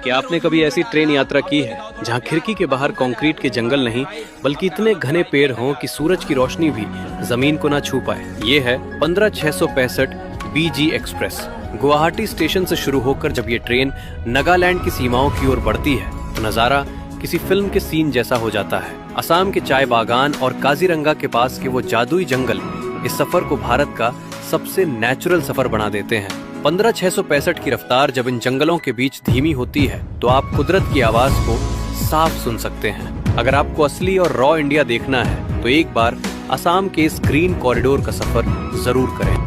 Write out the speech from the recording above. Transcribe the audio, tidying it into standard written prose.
क्या आपने कभी ऐसी ट्रेन यात्रा की है जहां खिड़की के बाहर कंक्रीट के जंगल नहीं बल्कि इतने घने पेड़ हों कि सूरज की रोशनी भी जमीन को ना छू पाए? ये है 15665 बीजी एक्सप्रेस। गुवाहाटी स्टेशन से शुरू होकर जब ये ट्रेन नागालैंड की सीमाओं की ओर बढ़ती है तो नजारा किसी फिल्म के सीन जैसा हो जाता है। असम के चाय बागान और काजीरंगा के पास के वो जादुई जंगल इस सफर को भारत का सबसे नेचुरल सफर बना देते हैं। 15665 की रफ्तार जब इन जंगलों के बीच धीमी होती है तो आप कुदरत की आवाज को साफ सुन सकते हैं। अगर आपको असली और रॉ इंडिया देखना है तो एक बार असम के इस ग्रीन कॉरिडोर का सफर जरूर करें।